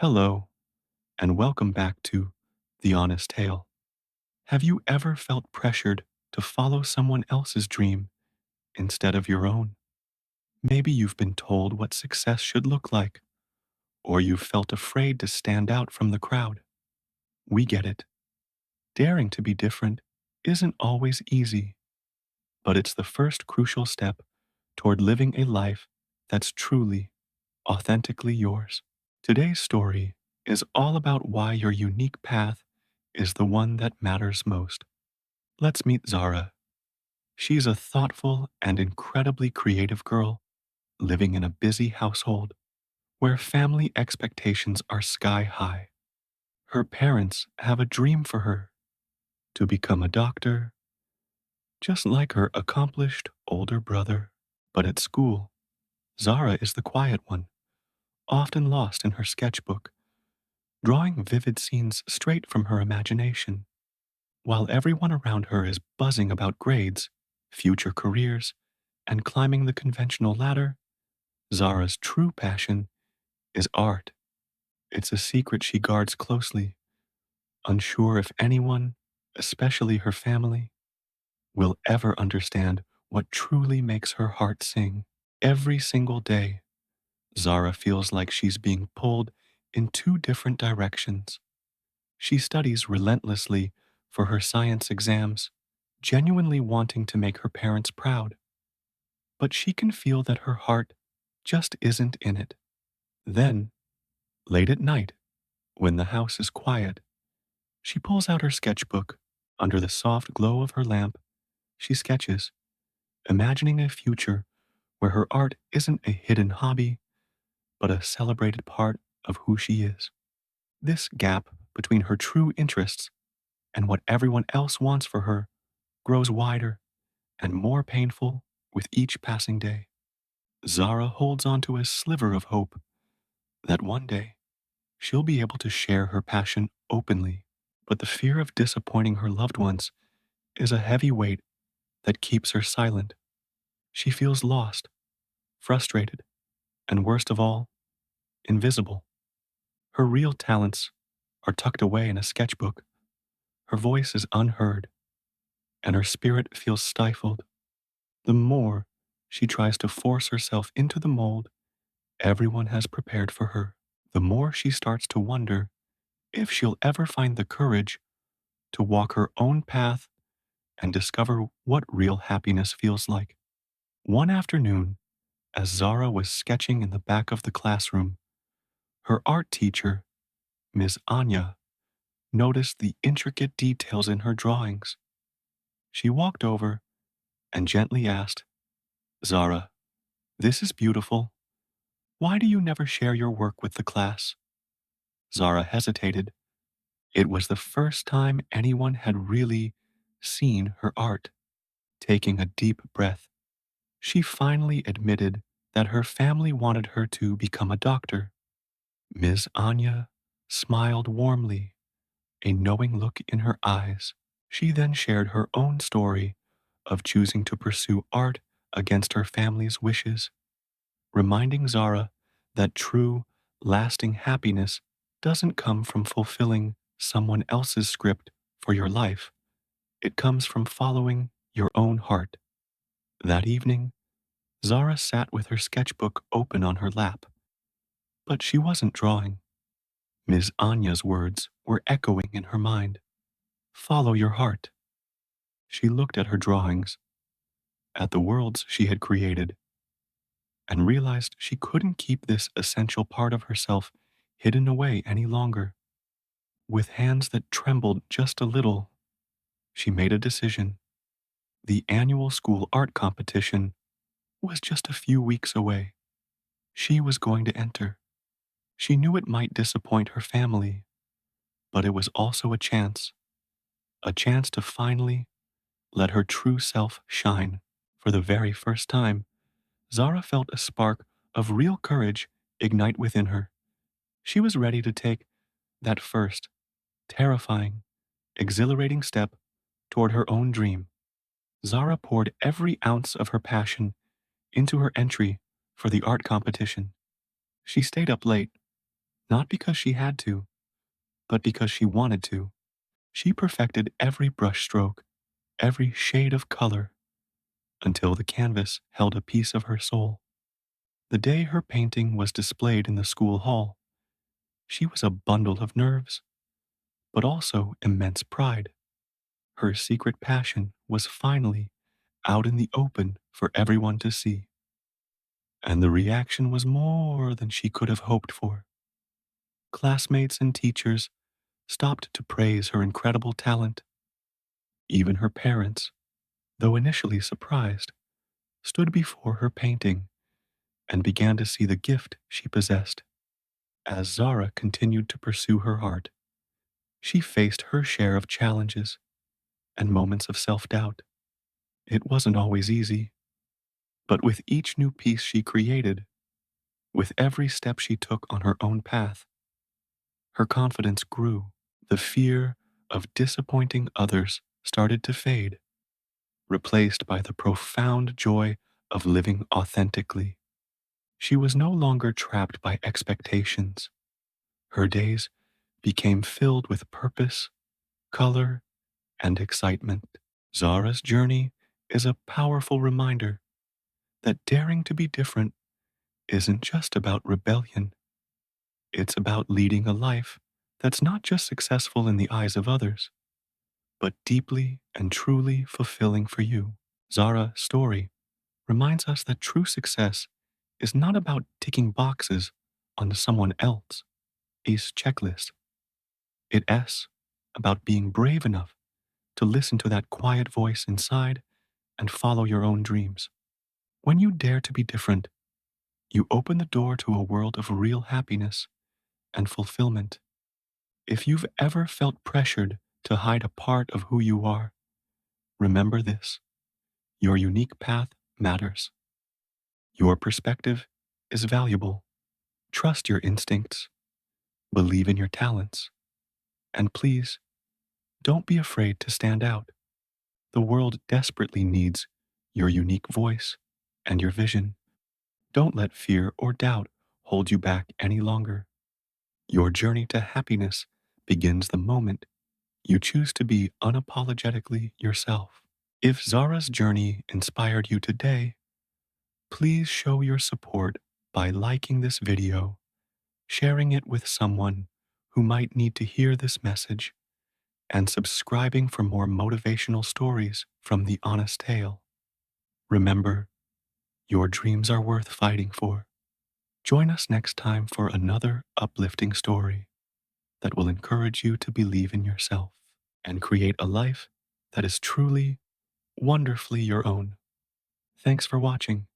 Hello, and welcome back to The Honest Tale. Have you ever felt pressured to follow someone else's dream instead of your own? Maybe you've been told what success should look like, or you've felt afraid to stand out from the crowd. We get it. Daring to be different isn't always easy, but it's the first crucial step toward living a life that's truly, authentically yours. Today's story is all about why your unique path is the one that matters most. Let's meet Zara. She's a thoughtful and incredibly creative girl living in a busy household where family expectations are sky high. Her parents have a dream for her to become a doctor, just like her accomplished older brother. But at school, Zara is the quiet one, often lost in her sketchbook, drawing vivid scenes straight from her imagination. While everyone around her is buzzing about grades, future careers, and climbing the conventional ladder, Zara's true passion is art. It's a secret she guards closely, unsure if anyone, especially her family, will ever understand what truly makes her heart sing. Every single day, Zara feels like she's being pulled in two different directions. She studies relentlessly for her science exams, genuinely wanting to make her parents proud. But she can feel that her heart just isn't in it. Then, late at night, when the house is quiet, she pulls out her sketchbook. Under the soft glow of her lamp, she sketches, imagining a future where her art isn't a hidden hobby, but a celebrated part of who she is. This gap between her true interests and what everyone else wants for her grows wider and more painful with each passing day. Zara holds on to a sliver of hope that one day she'll be able to share her passion openly, but the fear of disappointing her loved ones is a heavy weight that keeps her silent. She feels lost, frustrated, and worst of all, invisible. Her real talents are tucked away in a sketchbook. Her voice is unheard, and her spirit feels stifled. The more she tries to force herself into the mold everyone has prepared for her, the more she starts to wonder if she'll ever find the courage to walk her own path and discover what real happiness feels like. One afternoon, as Zara was sketching in the back of the classroom, her art teacher, Miss Anya, noticed the intricate details in her drawings. She walked over and gently asked, "Zara, this is beautiful. Why do you never share your work with the class?" Zara hesitated. It was the first time anyone had really seen her art. Taking a deep breath, she finally admitted that her family wanted her to become a doctor. Ms. Anya smiled warmly, a knowing look in her eyes. She then shared her own story of choosing to pursue art against her family's wishes, reminding Zara that true, lasting happiness doesn't come from fulfilling someone else's script for your life. It comes from following your own heart. That evening, Zara sat with her sketchbook open on her lap, but she wasn't drawing. Ms. Anya's words were echoing in her mind. Follow your heart. She looked at her drawings, at the worlds she had created, and realized she couldn't keep this essential part of herself hidden away any longer. With hands that trembled just a little, she made a decision. The annual school art competition was just a few weeks away. She was going to enter. She knew it might disappoint her family, but it was also a chance to finally let her true self shine. For the very first time, Zara felt a spark of real courage ignite within her. She was ready to take that first, terrifying, exhilarating step toward her own dream. Zara poured every ounce of her passion into her entry for the art competition. She stayed up late, Not because she had to, but because she wanted to. She perfected every brushstroke, every shade of color, until the canvas held a piece of her soul. The day her painting was displayed in the school hall, she was a bundle of nerves, but also immense pride. Her secret passion was finally out in the open for everyone to see. And the reaction was more than she could have hoped for. Classmates and teachers stopped to praise her incredible talent. Even her parents, though initially surprised, stood before her painting and began to see the gift she possessed. As Zara continued to pursue her art, she faced her share of challenges and moments of self doubt. It wasn't always easy, but with each new piece she created, with every step she took on her own path, her confidence grew. The fear of disappointing others started to fade, replaced by the profound joy of living authentically. She was no longer trapped by expectations. Her days became filled with purpose, color, and excitement. Zara's journey is a powerful reminder that daring to be different isn't just about rebellion. It's about leading a life that's not just successful in the eyes of others, but deeply and truly fulfilling for you. Zara's story reminds us that true success is not about ticking boxes on someone else's ACE checklist. It's about being brave enough to listen to that quiet voice inside and follow your own dreams. When you dare to be different, you open the door to a world of real happiness and fulfillment. If you've ever felt pressured to hide a part of who you are, remember this: your unique path matters. Your perspective is valuable. Trust your instincts, believe in your talents, and please don't be afraid to stand out. The world desperately needs your unique voice and your vision. Don't let fear or doubt hold you back any longer. Your journey to happiness begins the moment you choose to be unapologetically yourself. If Zara's journey inspired you today, please show your support by liking this video, sharing it with someone who might need to hear this message, and subscribing for more motivational stories from The Honest Tale. Remember, your dreams are worth fighting for. Join us next time for another uplifting story that will encourage you to believe in yourself and create a life that is truly, wonderfully your own. Thanks for watching.